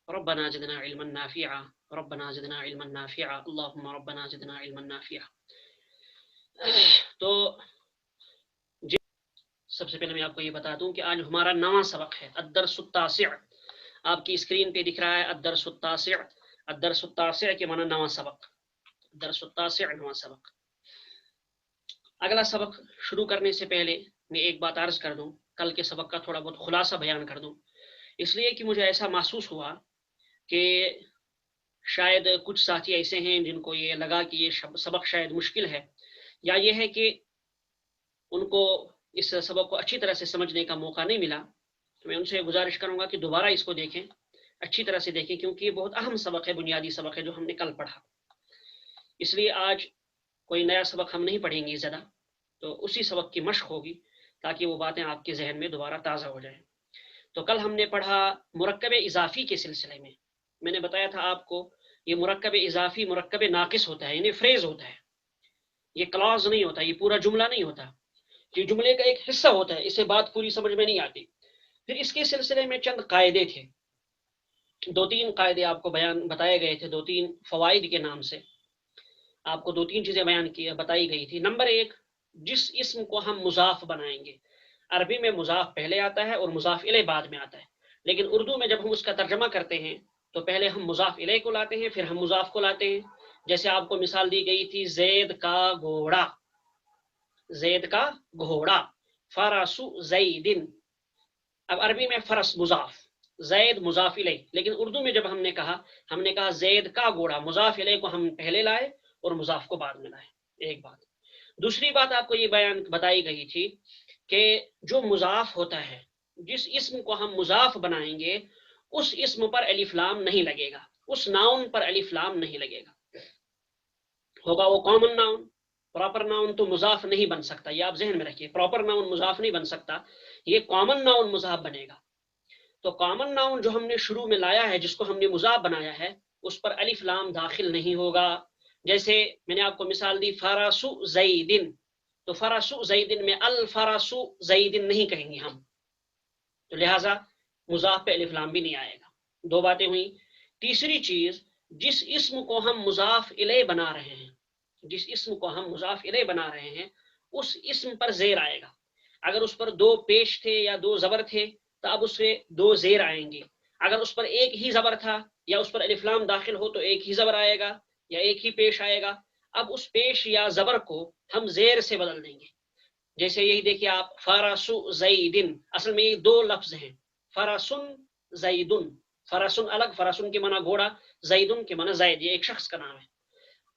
ربنا زدنا علما نافعا ربنا زدنا علما نافعا اللهم ربنا زدنا علما نافعا. تو سب سے پہلے میں آپ کو یہ بتا دوں کہ آج ہمارا نواں سبق ہے الدرس التاسع. آپ کی اسکرین پہ دکھ رہا ہے الدرس التاسع. الدرس التاسع کے معنی نواں سبق. الدرس التاسع نواں سبق. اگلا سبق شروع کرنے سے پہلے میں ایک بات عرض کر دوں، کل کے سبق کا تھوڑا بہت خلاصہ بیان کر دوں، اس لیے کہ مجھے ایسا محسوس ہوا کہ شاید کچھ ساتھی ایسے ہیں جن کو یہ لگا کہ یہ سبق شاید مشکل ہے، یا یہ ہے کہ ان کو اس سبق کو اچھی طرح سے سمجھنے کا موقع نہیں ملا. تو میں ان سے گزارش کروں گا کہ دوبارہ اس کو دیکھیں، اچھی طرح سے دیکھیں، کیونکہ یہ بہت اہم سبق ہے، بنیادی سبق ہے جو ہم نے کل پڑھا. اس لیے آج کوئی نیا سبق ہم نہیں پڑھیں گے زیادہ، تو اسی سبق کی مشق ہوگی تاکہ وہ باتیں آپ کے ذہن میں دوبارہ تازہ ہو جائیں. تو کل ہم نے پڑھا مرکب اضافی کے سلسلے میں نے بتایا تھا آپ کو یہ مرکب اضافی مرکب ناقص ہوتا ہے، یعنی فریز ہوتا ہے، یہ کلاز نہیں ہوتا، یہ پورا جملہ نہیں ہوتا، یہ جملے کا ایک حصہ ہوتا ہے، اسے بات پوری سمجھ میں نہیں آتی. پھر اس کے سلسلے میں چند قاعدے تھے، 2-3 قاعدے آپ کو بتائے گئے تھے، 2-3 فوائد کے نام سے آپ کو 2-3 چیزیں بتائی گئی تھی. نمبر 1، جس اسم کو ہم مضاف بنائیں گے، عربی میں مضاف پہلے آتا ہے اور مضاف الیہ بعد میں آتا ہے، لیکن اردو میں جب ہم اس کا ترجمہ کرتے ہیں تو پہلے ہم مضاف الیہ کو لاتے ہیں، پھر ہم مضاف کو لاتے ہیں. جیسے آپ کو مثال دی گئی تھی زید کا گھوڑا، زید کا گھوڑا، فرس زیدن. اب عربی میں فرس مضاف، زید مضاف الیہ، لیکن اردو میں جب ہم نے کہا زید کا گھوڑا، مضاف الیہ کو ہم پہلے لائے اور مضاف کو بعد میں لائے. ایک بات. دوسری بات آپ کو یہ بتائی گئی تھی کہ جو مضاف ہوتا ہے، جس اسم کو ہم مضاف بنائیں گے اس اسم پر الف لام نہیں لگے گا، اس ناؤن پر الف لام نہیں لگے گا، ہوگا وہ کامن ناؤن. پراپر ناؤن تو مضاف نہیں بن سکتا، یہ آپ ذہن میں رکھیے، پراپر ناؤن مضاف نہیں بن سکتا، یہ کامن ناؤن مضاف بنے گا. تو کامن ناؤن جو ہم نے شروع میں لایا ہے، جس کو ہم نے مضاف بنایا ہے، اس پر الف لام داخل نہیں ہوگا. جیسے میں نے آپ کو مثال دی فرس زیدن، تو فرس زیدن میں الفرس زیدن نہیں کہیں گے ہم، تو لہٰذا مضاف پہ الف لام بھی نہیں آئے گا. 2 باتیں ہوئیں. تیسری چیز، جس اسم کو ہم مضاف الیہ بنا رہے ہیں، جس اسم کو ہم مضاف الیہ بنا رہے ہیں اس اسم پر زیر آئے گا. اگر اس پر 2 پیش تھے یا 2 زبر تھے تو اب اس سے 2 زیر آئیں گے. اگر اس پر ایک ہی زبر تھا یا اس پر الف لام داخل ہو تو ایک ہی زبر آئے گا یا ایک ہی پیش آئے گا. اب اس پیش یا زبر کو ہم زیر سے بدل دیں گے. جیسے یہی دیکھیے آپ فرس زیدن، اصل میں یہ 2 لفظ ہیں، فرسن زیدن. فرسن الگ، فرسن کے معنی گھوڑا، زیدن کے معنی زید، یہ ایک شخص کا نام ہے.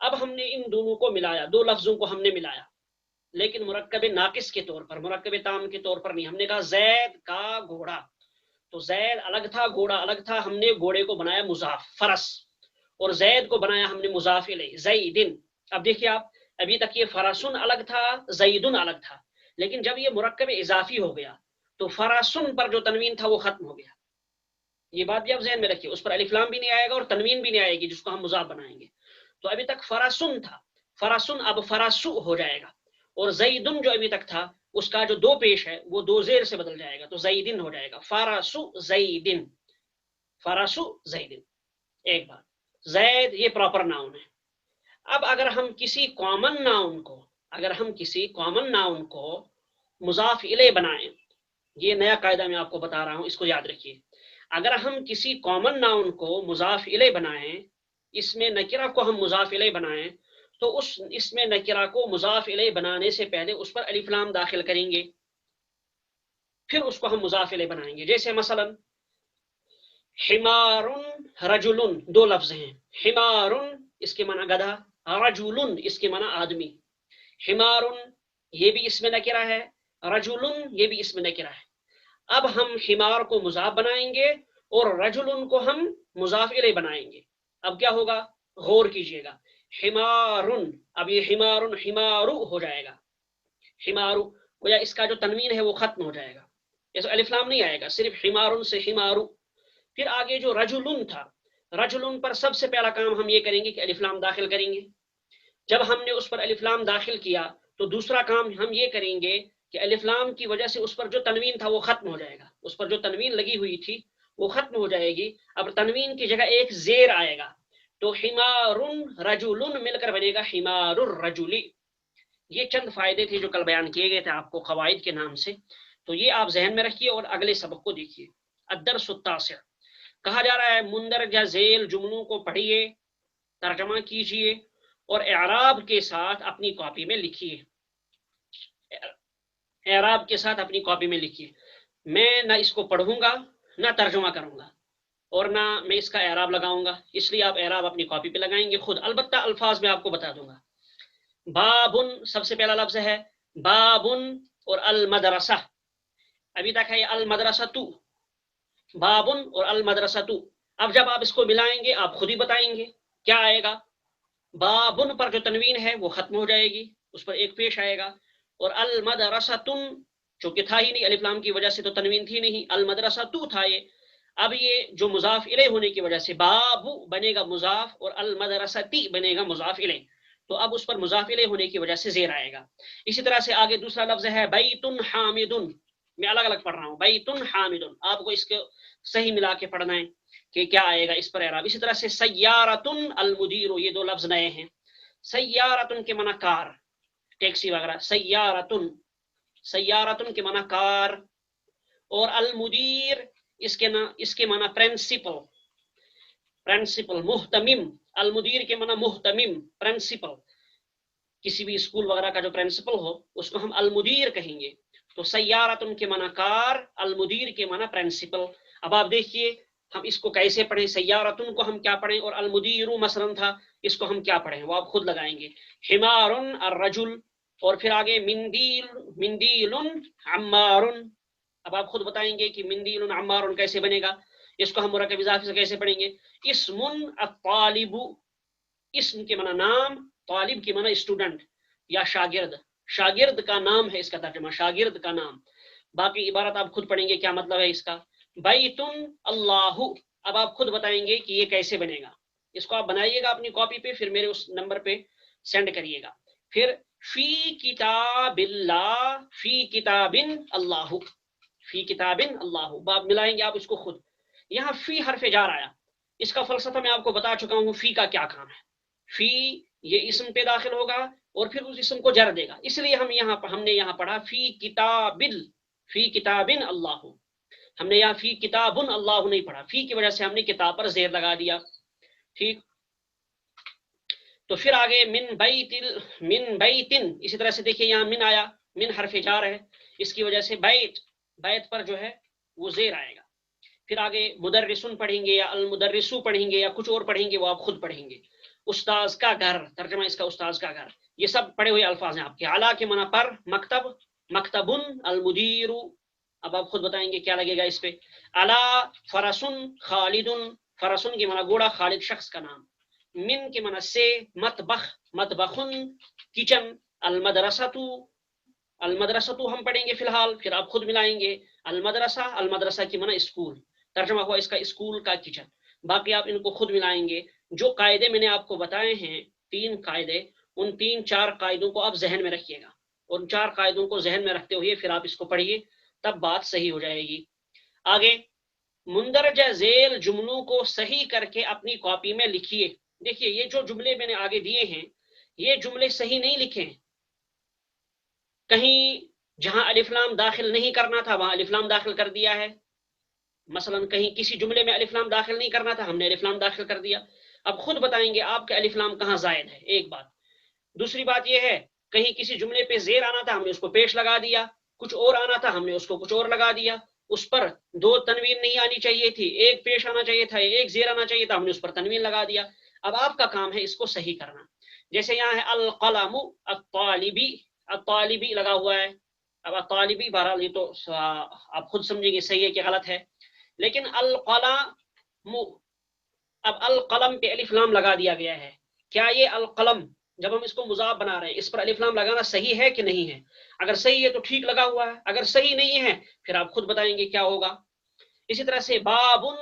اب ہم نے ان دونوں کو ملایا، 2 لفظوں کو ہم نے ملایا، لیکن مرکب ناقص کے طور پر، مرکب تام کے طور پر نہیں. ہم نے کہا زید کا گھوڑا، تو زید الگ تھا، گھوڑا الگ تھا، ہم نے گھوڑے کو بنایا مضاف فرس، اور زید کو بنایا ہم نے مضاف الیہ زیدن. اب دیکھیے آپ، ابھی تک یہ فرسن الگ تھا، زیدن الگ تھا، لیکن جب یہ مرکب اضافی ہو گیا تو فرسن پر جو تنوین تھا وہ ختم ہو گیا. یہ بات بھی آپ ذہن میں رکھیے، اس پر الف لام بھی نہیں آئے گا اور تنوین بھی نہیں آئے گی جس کو ہم مضاف بنائیں گے. تو ابھی تک فرسن تھا، فرسن اب فرسو ہو جائے گا، اور زیدن جو ابھی تک تھا اس کا جو 2 پیش ہے وہ 2 زیر سے بدل جائے گا، تو زیدن ہو جائے گا، فرسو زیدن، فرسو زیدن. ایک بات. زید یہ پراپر ناؤن ہے. اب اگر ہم کسی کامن ناؤن کو مضاف الیہ بنائیں، یہ نیا قاعدہ میں آپ کو بتا رہا ہوں، اس کو یاد رکھیے. اگر ہم کسی کامن ناؤن کو مضاف الیہ بنائیں، اس میں نکرہ کو ہم مضاف الیہ بنائیں، تو اس میں نکرہ کو مضاف الیہ بنانے سے پہلے اس پر الف لام داخل کریں گے، پھر اس کو ہم مضاف الیہ بنائیں گے. جیسے مثلا حمار رجل، 2 لفظ ہیں، حمار اس کے معنی گدھا، رجل اس کے معنی آدمی. حمار یہ بھی اس میں نکرہ ہے، رجل یہ بھی اس میں نکرہ ہے. اب ہم حمار کو مضاف بنائیں گے اور رجل کو ہم مضاف الیہ بنائیں گے. اب کیا ہوگا، غور کیجئے گا، حمار، اب یہ حمار حمارو ہو جائے گا، حمارو، گویا اس کا جو تنوین ہے وہ ختم ہو جائے گا، اس الف لام نہیں آئے گا، صرف حمار سے حمارو. پھر آگے جو رجل تھا، رجل پر سب سے پہلا کام ہم یہ کریں گے کہ الف لام داخل کریں گے. جب ہم نے اس پر الف لام داخل کیا تو دوسرا کام ہم یہ کریں گے کہ الف لام کی وجہ سے اس پر جو تنوین تھا وہ ختم ہو جائے گا، اس پر جو تنوین لگی ہوئی تھی وہ ختم ہو جائے گی. اب تنوین کی جگہ ایک زیر آئے گا تو حمارن رجلن مل کر بنے گا حمار الرجلی. یہ چند فائدے تھے جو کل بیان کیے گئے تھے آپ کو قواعد کے نام سے، تو یہ آپ ذہن میں رکھیے اور اگلے سبق کو دیکھیے. الدرس التاسع کہا جا رہا ہے مندرجہ ذیل جملوں کو پڑھیے، ترجمہ کیجئے اور اعراب کے ساتھ اپنی کاپی میں لکھیے. اعراب کے ساتھ اپنی کاپی میں لکھیے. میں نہ اس کو پڑھوں گا نہ ترجمہ کروں گا اور نہ میں اس کا اعراب لگاؤں گا، اس لیے آپ اعراب اپنی کاپی پہ لگائیں گے خود. البتہ الفاظ میں آپ کو بتا دوں گا. بابن سب سے پہلا لفظ ہے بابن اور المدرسہ. ابھی تک ہے المدرسہ تو، بابن اور المدرسہ تو. اب جب آپ اس کو ملائیں گے آپ خود ہی بتائیں گے کیا آئے گا. بابن پر جو تنوین ہے وہ ختم ہو جائے گی، اس پر ایک پیش آئے گا. اور المدرستن چونکہ تھا ہی نہیں، الف لام کی وجہ سے تو تنوین تھی نہیں، المدرسہ تو تھا یہ. اب یہ جو مضاف الیہ ہونے کی وجہ سے بابو بنے گا مضاف اور المدرستی بنے گا مضاف الیہ، تو اب اس پر مضاف الیہ ہونے کی وجہ سے زیر آئے گا. اسی طرح سے آگے دوسرا لفظ ہے بیت حامد. میں الگ الگ پڑھ رہا ہوں. بیت حامد آپ کو اس کو صحیح ملا کے پڑھنا ہے کہ کیا آئے گا اس پر اعراب. اسی طرح سے سیارۃ المدیر، یہ دو لفظ نئے ہیں. سیارۃ کے معنی کار، ٹیکسی وغیرہ. سیارۃ کے معنی کار. اور المدیر اس کے معنی پرنسپل. محتمم. المدیر کے معنی محتمم، پرنسپل. کسی بھی اسکول وغیرہ کا جو پرنسپل ہو اس کو ہم المدیر کہیں گے. تو سیارۃ کے معنی کار، المدیر کے معنی پرنسپل. اب آپ دیکھیے ہم اس کو کیسے پڑھیں، سیارۃ کو ہم کیا پڑھیں اور المدیر مثلا تھا اس کو ہم کیا پڑھیں، وہ آپ خود لگائیں گے. حمار الرجل، اور پھر آگے مندیل عمار. اب آپ خود بتائیں گے کہ مندیل عمار کیسے بنے گا، اس کو ہم مرکب اضافی سے کیسے پڑھیں گے. اسم الطالب، اسم کے معنی نام، طالب کی معنی اسٹوڈنٹ یا شاگرد. شاگرد کا نام ہے اس کا ترجمہ، شاگرد کا نام. باقی عبارت آپ خود پڑھیں گے کیا مطلب ہے اس کا. بیت اللہ، اب آپ خود بتائیں گے کہ یہ کیسے بنے گا. اس کو آپ بنائیے گا اپنی کاپی پہ، پھر میرے اس نمبر پہ سینڈ کریے گا. پھر فی کتاب اللہ، فی کتاب اللہ، فی کتاب اللہ. باب ملائیں گے آپ اس کو خود. یہاں فی حرف جار آیا، اس کا فلسفہ میں آپ کو بتا چکا ہوں. فی کا کیا کام ہے. فی یہ اسم پہ داخل ہوگا اور پھر اس اسم کو جر دے گا، اس لیے ہم نے یہاں پڑھا فی کتاب، فی کتاب اللہ. ہم نے یہاں فی کتاب اللہ نہیں پڑھا، فی کی وجہ سے ہم نے کتاب پر زیر لگا دیا. ٹھیک. تو پھر آگے من بیتن، اسی طرح سے دیکھیے یہاں من آیا، من حرف جار ہے، اس کی وجہ سے بیت پر جو ہے وہ زیر آئے گا. پھر آگے مدرسن پڑھیں گے یا المدرسو پڑھیں گے یا کچھ اور پڑھیں گے، وہ آپ خود پڑھیں گے. استاذ کا گھر، ترجمہ اس کا استاذ کا گھر. یہ سب پڑھے ہوئے الفاظ ہیں آپ کے. اعلیٰ کے معنی پر، مکتب، مکتبن المدیر. اب آپ خود بتائیں گے کیا لگے گا اس پہ. اعلیٰ فرسن خالدن، فرسن کے معنی گھوڑا، خالد شخص کا نام. من کے معنی سے، مطبخ، مطبخن کچن. المدرسۃ، المدرسۃ ہم پڑھیں گے فی الحال، پھر آپ خود ملائیں گے. المدرسہ، المدرسہ کی معنی اسکول، ترجمہ ہوا اس کا اسکول کا کچن. باقی آپ ان کو خود ملائیں گے. جو قاعدے میں نے آپ کو بتائے ہیں 3 قاعدے، ان 3-4 قاعدوں کو آپ ذہن میں رکھیے گا. ان 4 قاعدوں کو ذہن میں رکھتے ہوئے پھر آپ اس کو پڑھیے، تب بات صحیح ہو جائے گی. آگے مندرجہ ذیل جملوں کو صحیح کر کے اپنی کاپی میں لکھیے. دیکھیے یہ جو جملے میں نے آگے دیے ہیں یہ جملے صحیح نہیں لکھے ہیں. کہیں جہاں الف لام داخل نہیں کرنا تھا وہاں الف لام داخل کر دیا ہے. مثلا کہیں کسی جملے میں الف لام داخل نہیں کرنا تھا، ہم نے الف لام داخل کر دیا. اب خود بتائیں گے آپ کے الف لام کہاں زائد ہے، ایک بات. دوسری بات یہ ہے کہیں کسی جملے پہ زیر آنا تھا، ہم نے اس کو پیش لگا دیا. کچھ اور آنا تھا، ہم نے اس کو کچھ اور لگا دیا. اس پر 2 تنوین نہیں آنی چاہیے تھی، ایک پیش آنا چاہیے تھا، ایک زیر آنا چاہیے تھا، ہم نے اس پر تنوین لگا دیا. اب آپ کا کام ہے اس کو صحیح کرنا. جیسے یہاں ہے القلم الطالبی، الطالبی لگا ہوا ہے. اب الطالبی بہرحال یہ تو آپ خود سمجھیں گے صحیح ہے کہ غلط ہے. لیکن القلم، اب القلم پہ الف لام لگا دیا گیا ہے. کیا یہ القلم جب ہم اس کو مضاف بنا رہے ہیں اس پر الف لام لگانا صحیح ہے کہ نہیں ہے؟ اگر صحیح ہے تو ٹھیک لگا ہوا ہے، اگر صحیح نہیں ہے پھر آپ خود بتائیں گے کیا ہوگا. اسی طرح سے بابن،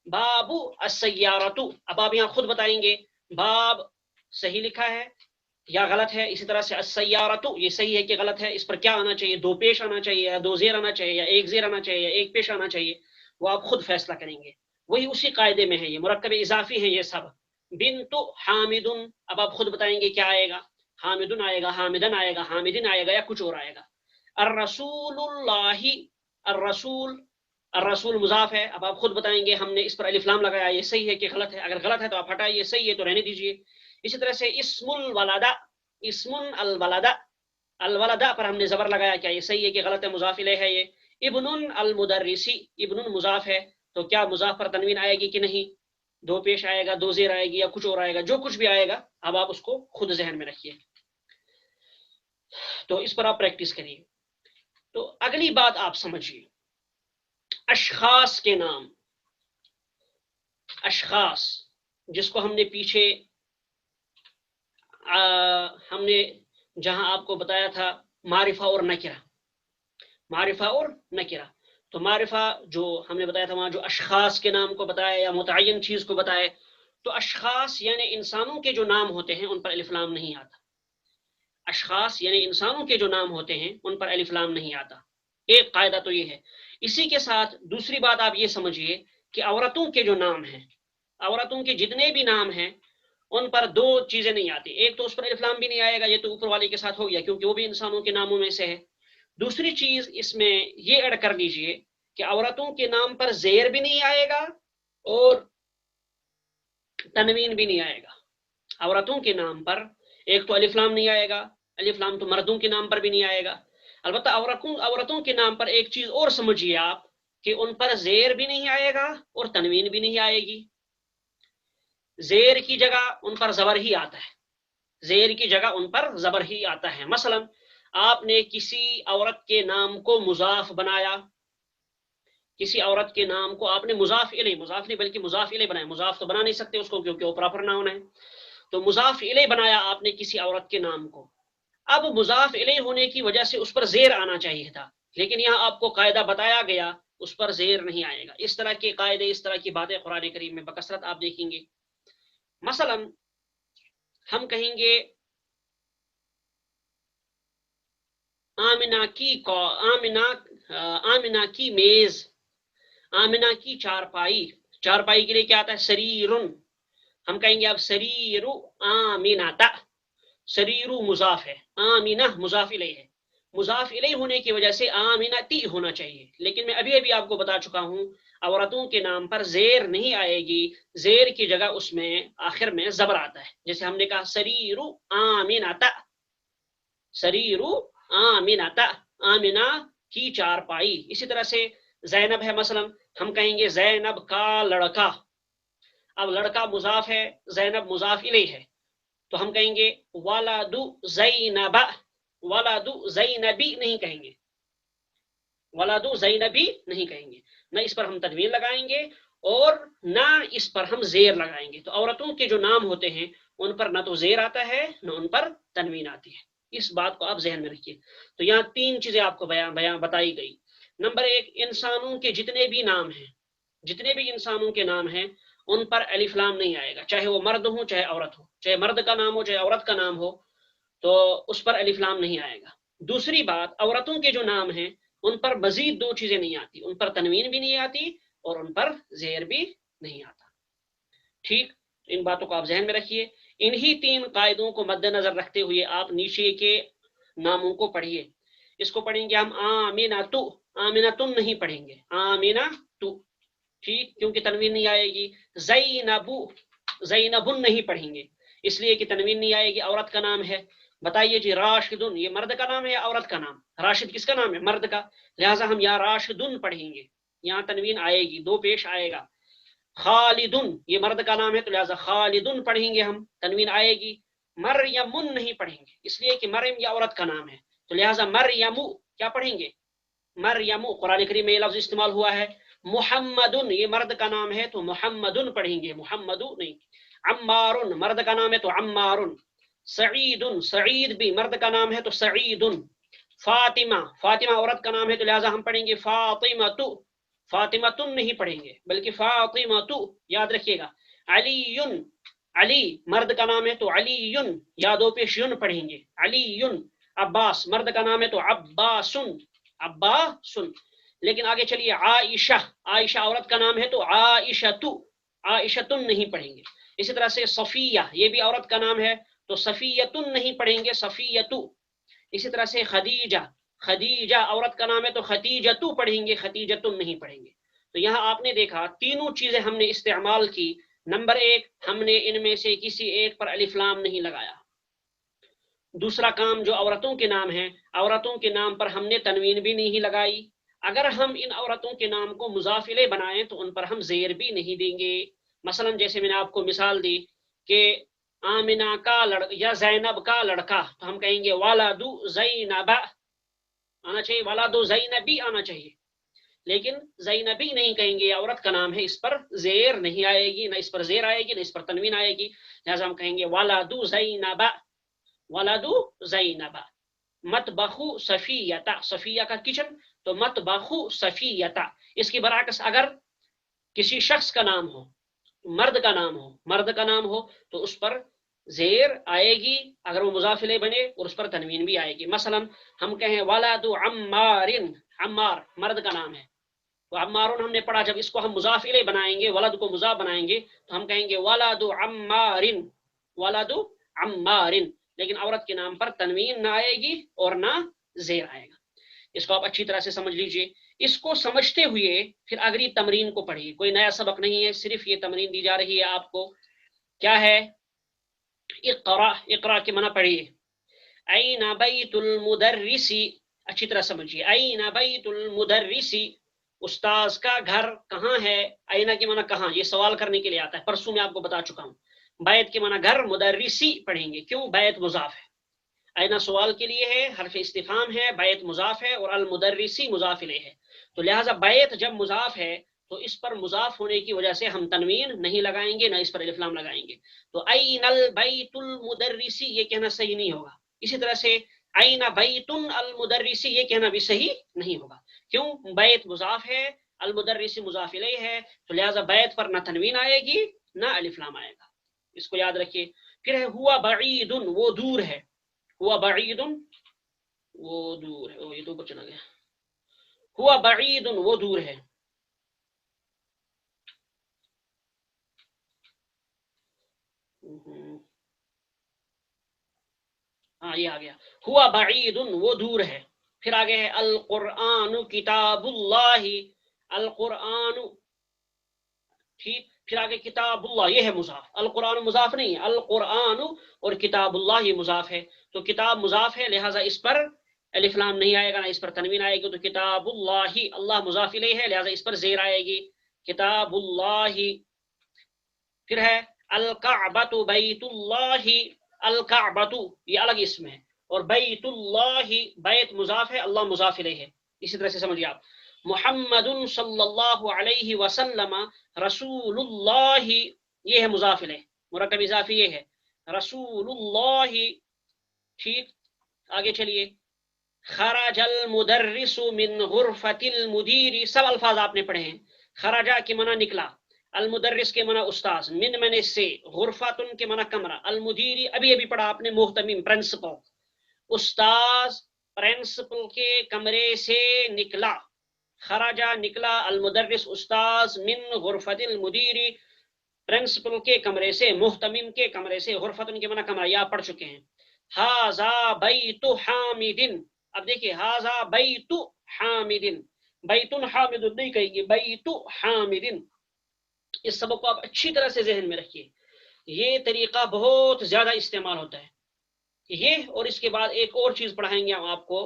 بابو السیارۃ. اب آپ یہاں خود بتائیں گے باب صحیح لکھا ہے یا غلط ہے. اسی طرح سے السیارۃ یہ صحیح ہے کہ غلط ہے، اس پر کیا آنا چاہیے، 2 پیش آنا چاہیے یا 2 زیر آنا چاہیے یا 1 زیر آنا چاہیے یا 1 پیش آنا چاہیے، وہ آپ خود فیصلہ کریں گے، وہی اسی قاعدے میں ہے، یہ مرکب اضافی ہیں یہ سب. بنت حامد، اب آپ خود بتائیں گے کیا آئے گا، حامدن آئے گا، حامدن آئے گا، حامدن آئے گا، یا کچھ اور آئے گا. الرسول اللہ، الرسول، الرسول مضاف ہے، اب آپ خود بتائیں گے ہم نے اس پر الف لام لگایا یہ صحیح ہے کہ غلط ہے، اگر غلط ہے تو آپ ہٹائیے، صحیح ہے تو رہنے دیجئے. اسی طرح سے اسم الولدہ، اسم الولدہ، الولدہ پر ہم نے زبر لگایا، کیا یہ صحیح ہے کہ غلط ہے، مضاف الیہ ہے یہ. ابن المدرسی، ابن مضاف ہے تو کیا مضاف پر تنوین آئے گی کہ نہیں، دو پیش آئے گا، دو زیر آئے گی، یا کچھ اور آئے گا، جو کچھ بھی آئے گا اب آپ اس کو خود ذہن میں رکھیے، تو اس پر آپ پریکٹس کریے. تو اگلی بات آپ سمجھیے، اشخاص کے نام، اشخاص جس کو ہم نے پیچھے ہم نے جہاں آپ کو بتایا تھا معرفہ اور نکرہ، معرفہ اور نکرہ، تو معرفہ جو ہم نے بتایا تھا وہاں جو اشخاص کے نام کو بتایا یا متعین چیز کو بتائے، تو اشخاص یعنی انسانوں کے جو نام ہوتے ہیں ان پر الف لام نہیں آتا، اشخاص یعنی انسانوں کے جو نام ہوتے ہیں ان پر الف لام نہیں آتا. ایک قاعدہ تو یہ ہے. اسی کے ساتھ دوسری بات آپ یہ سمجھیے کہ عورتوں کے جو نام ہیں، عورتوں کے جتنے بھی نام ہیں ان پر دو چیزیں نہیں آتی، ایک تو اس پر الف لام بھی نہیں آئے گا، یہ تو اوپر والے کے ساتھ ہو گیا کیونکہ وہ بھی انسانوں کے ناموں میں سے ہے. دوسری چیز اس میں یہ ایڈ کر لیجئے کہ عورتوں کے نام پر زیر بھی نہیں آئے گا اور تنوین بھی نہیں آئے گا. عورتوں کے نام پر ایک تو الف لام نہیں آئے گا، الف لام تو مردوں کے نام پر بھی نہیں آئے گا. البتہ عورتوں کے نام پر ایک چیز اور سمجھیے آپ کہ ان پر زیر بھی نہیں آئے گا اور تنوین بھی نہیں آئے گی. زیر کی جگہ ان پر زبر ہی آتا ہے، زیر کی جگہ ان پر زبر ہی آتا ہے. مثلا آپ نے کسی عورت کے نام کو مضاف بنایا، کسی عورت کے نام کو آپ نے مضاف نہیں بلکہ مضاف الیہ بنایا، مضاف تو بنا نہیں سکتے اس کو کیونکہ وہ پراپر ناؤن ہے، تو مضاف الیہ بنایا آپ نے کسی عورت کے نام کو. اب مضاف الیہ ہونے کی وجہ سے اس پر زیر آنا چاہیے تھا، لیکن یہاں آپ کو قاعدہ بتایا گیا اس پر زیر نہیں آئے گا. اس طرح کے قاعدے، اس طرح کی باتیں قرآن کریم میں بکثرت آپ دیکھیں گے. مثلا ہم کہیں گے آمنہ کی میز، آمنہ کی چارپائی، چارپائی کے لیے کیا آتا ہے، سریرن، ہم کہیں گے اب سریر آمنہ، سریر مضاف ہے، آمنہ مضاف الیہ ہے، مضاف الیہ ہونے کی وجہ سے آمنتی ہونا چاہیے، لیکن میں ابھی آپ کو بتا چکا ہوں عورتوں کے نام پر زیر نہیں آئے گی، زیر کی جگہ اس میں آخر میں زبر آتا ہے، جیسے ہم نے کہا سریر آمنہ، سریر آمنہ، آمنہ کی چارپائی. اسی طرح سے زینب ہے، مثلا ہم کہیں گے زینب کا لڑکا، اب لڑکا مضاف ہے، زینب مضاف الیہ ہے، تو ہم کہیں گے ولد زینب، ولد زینبی نہیں کہیں گے، ولد زینبی نہیں کہیں گے، نہ اس پر ہم تنوین لگائیں گے اور نہ اس پر ہم زیر لگائیں گے. تو عورتوں کے جو نام ہوتے ہیں ان پر نہ تو زیر آتا ہے نہ ان پر تنوین آتی ہے، اس بات کو آپ ذہن میں رکھیے. تو یہاں تین چیزیں آپ کو بیان بتائی گئی. نمبر ایک، انسانوں کے جتنے بھی نام ہیں، جتنے بھی انسانوں کے نام ہیں ان پر الف لام نہیں آئے گا، چاہے وہ مرد ہو چاہے عورت ہو، چاہے مرد کا نام ہو چاہے عورت کا نام ہو، تو اس پر الف لام نہیں آئے گا. دوسری بات، عورتوں کے جو نام ہیں ان پر مزید دو چیزیں نہیں آتی، ان پر تنوین بھی نہیں آتی اور ان پر زیر بھی نہیں آتا. ٹھیک، ان باتوں کو آپ ذہن میں رکھیے. انہی تین قاعدوں کو مد نظر رکھتے ہوئے آپ نیچے کے ناموں کو پڑھیے. اس کو پڑھیں گے ہم آمنۃ، آمنۃ نہیں پڑھیں گے، آمنۃ، ٹھیک، کیونکہ تنوین نہیں آئے گی. زینب، زینب نہیں پڑھیں گے اس لیے کہ تنوین نہیں آئے گی، عورت کا نام ہے. بتائیے جی، راشد، یہ مرد کا نام ہے یا عورت کا نام؟ راشد کس کا نام ہے؟ مرد کا، لہٰذا ہم یا راشدن پڑھیں گے، یہاں تنوین آئے گی، دو پیش آئے گا. خالدن، یہ مرد کا نام ہے تو لہٰذا خالدن پڑھیں گے ہم، تنوین آئے گی. مریم نہیں پڑھیں گے اس لیے کہ مریم یہ عورت کا نام ہے تو لہٰذا مریم کیا پڑھیں گے؟ مریم. قرآن کریم میں یہ لفظ استعمال ہوا ہے. محمد، یہ مرد کا نام ہے تو محمدن پڑھیں گے، محمد نہیں. عمار، مرد کا نام ہے تو عمار. سعید، سعید بھی مرد کا نام ہے تو سعید. فاطمہ، فاطمہ عورت کا نام ہے تو لہٰذا ہم پڑھیں گے فاطمۃ، فاطمۃ نہیں پڑھیں گے بلکہ فاطمۃ، یاد رکھیے گا. علی، علی مرد کا نام ہے تو علی، یا دو پیش یون پڑھیں گے، علی. عباس مرد کا نام ہے تو عباس، عباس. لیکن آگے چلیے عائشہ، عائشہ عورت کا نام ہے تو عائشتن نہیں پڑھیں گے. اسی طرح سے صفیہ، یہ بھی عورت کا نام ہے تو صفیتن نہیں پڑھیں گے، صفیتو. اسی طرح سے خدیجہ، خدیجہ عورت کا نام ہے تو خدیجتو پڑھیں گے، خدیجتن نہیں پڑھیں گے. تو یہاں آپ نے دیکھا تینوں چیزیں ہم نے استعمال کی. نمبر ایک، ہم نے ان میں سے کسی ایک پر الف لام نہیں لگایا. دوسرا کام جو عورتوں کے نام ہیں، عورتوں کے نام پر ہم نے تنوین بھی نہیں لگائی. اگر ہم ان عورتوں کے نام کو مضاف الیہ بنائیں تو ان پر ہم زیر بھی نہیں دیں گے. مثلا جیسے میں نے آپ کو مثال دی کہ آمنہ کا لڑکا یا زینب کا لڑکا، تو ہم کہیں گے ولد زینب آنا چاہیے، ولد زینبی آنا چاہیے. لیکن زینبی نہیں کہیں گے، یہ عورت کا نام ہے، اس پر زیر نہیں آئے گی، نہ اس پر زیر آئے گی نہ اس پر تنوین آئے گی. لہذا ہم کہیں گے ولد زینب، ولد زینب. مطبخ صفیہ، صفیہ کا کچن تو مطبخ صفیہ. اس کے برعکس اگر کسی شخص کا نام ہو، مرد کا نام ہو، مرد کا نام ہو تو اس پر زیر آئے گی اگر وہ مضاف الیہ بنے، اور اس پر تنوین بھی آئے گی. مثلا ہم کہیں ولد عمار، عمار مرد کا نام ہے تو عمار ہم نے پڑھا، جب اس کو ہم مضاف الیہ بنائیں گے، ولد کو مضاف بنائیں گے تو ہم کہیں گے ولد عمار، ولد عمار. لیکن عورت کے نام پر تنوین نہ آئے گی اور نہ زیر آئے گا. اس کو آپ اچھی طرح سے سمجھ لیجئے. اس کو سمجھتے ہوئے پھر اگلی تمرین کو پڑھیے. کوئی نیا سبق نہیں ہے، صرف یہ تمرین دی جا رہی ہے آپ کو. کیا ہے؟ اقرا، اقرا کے معنی پڑھیے. این بیت المدرس، اچھی طرح سمجھیے. این بیت المدرس، استاذ کا گھر کہاں ہے؟ اینا کے معنی کہاں، یہ سوال کرنے کے لیے آتا ہے، پرسوں میں آپ کو بتا چکا ہوں. بیت کے معنی گھر، مدرسی پڑھیں گے، کیوں؟ بیت مضاف ہے. اینا سوال کے لیے ہے، حرف استفہام ہے، بیت مضاف ہے، اور المدرسی مضاف الیہ ہے. تو لہٰذا بیت جب مضاف ہے تو اس پر مضاف ہونے کی وجہ سے ہم تنوین نہیں لگائیں گے، نہ اس پر الف لام لگائیں گے. تو این البیت المدرسی یہ کہنا صحیح نہیں ہوگا. اسی طرح سے این بیت المدرسی یہ کہنا بھی صحیح نہیں ہوگا. کیوں؟ بیت مضاف ہے، المدرسی مضاف الیہ ہے، تو لہٰذا بیت پر نہ تنوین آئے گی نہ الف لام آئے گا. اس کو یاد رکھیے. پھر ہے ہوا بعید، وہ دور ہے. ہوا بعید، وہ دور ہے. یہ تو اوپر چلا گیا. ہوا بعید، وہ دور ہے. ہاں یہ آ گیا. ہوا بعید، وہ دور ہے. پھر آگے ہے القرآن کتاب اللہ، القرآن، ٹھیک. پھر آگے کتاب اللہ، یہ ہے مضاف. القرآن مضاف نہیں ہے، القرآن اور کتاب اللہ یہ مضاف ہے. تو کتاب مضاف ہے، لہٰذا اس پر الف لام نہیں آئے گا، نہ اس پر تنوین آئے گی. تو کتاب اللہ، اللہ مضاف الیہ ہے، لہٰذا اس پر زیر آئے گی، کتاب اللہ. پھر ہے الکعبۃ بیت اللہ، الکعبۃ یہ الگ اسم ہے، اور بیت اللہ بیت مضاف ہے، اللہ مضاف الیہ ہے. اسی طرح سے سمجھیے آپ. محمد صلی اللہ علیہ وسلم رسول اللہ، یہ ہے مضاف الیہ، مرکب اضافی یہ ہے رسول اللہ. ٹھیک. آگے چلیے. خرج المدرس من غرفۃ المدیر، سب الفاظ آپ نے پڑھے ہیں. خرجہ کے معنی نکلا، المدرس کے معنی استاذ، من سے، غرفتن کے معنی کمرہ، المدیری ابھی ابھی پڑھا آپ نے محتمم پرنسپل. استاذ پرنسپل کے کمرے سے نکلا. خرجہ نکلا، المدرس استاذ، من غرفۃ المدیری پرنسپل کے کمرے سے، محتمم کے کمرے سے، غرفتن کے معنی کمرہ، یہ پڑھ چکے ہیں. ھذا بیت حامد، اب دیکھیے ھذا بیت حامد، بیت حامد نہیں کہیں گے، بیت حامد. اس سبق کو آپ اچھی طرح سے ذہن میں رکھیے. یہ طریقہ بہت زیادہ استعمال ہوتا ہے. یہ اور اس کے بعد ایک اور چیز پڑھائیں گے ہم آپ کو.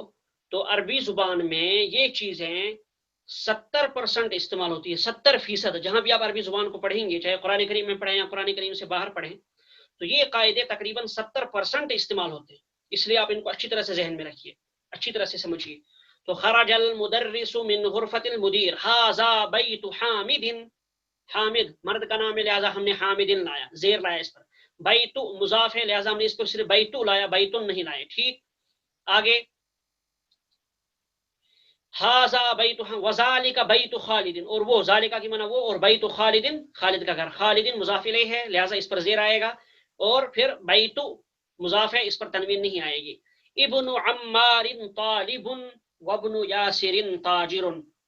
تو عربی زبان میں یہ چیزیں 70% استعمال ہوتی ہے، 70%. جہاں بھی آپ عربی زبان کو پڑھیں گے، چاہے قرآن کریم میں پڑھیں یا قرآن کریم سے باہر پڑھیں، تو یہ قاعدے تقریباً 70% استعمال ہوتے ہیں. اس لیے آپ ان کو اچھی طرح سے ذہن میں رکھیے، اچھی طرح سے سمجھیے. تو خرج المدرس من غرفۃ المدیر، ھذا بیت حامد، حامد مرد کا نام ہے، لہذا ہم نے حامدن لایا، زیر لایا اس پر. بیت مضاف ہے، لہذا ہم نے اس پر صرف بیتو لایا، بیتن نہیں لائے. ٹھیک. آگے ھذا بیت وذالک بیت خالد، اور وہ، ذالکہ کی معنی وہ، اور بیت خالد خالد کا گھر. خالد مضاف الیہ ہے، لہذا اس پر زیر آئے گا. اور پھر بیت مضاف ہے، اس پر تنوین نہیں آئے گی. ابن عمار طالب وابن یاسر تاجر،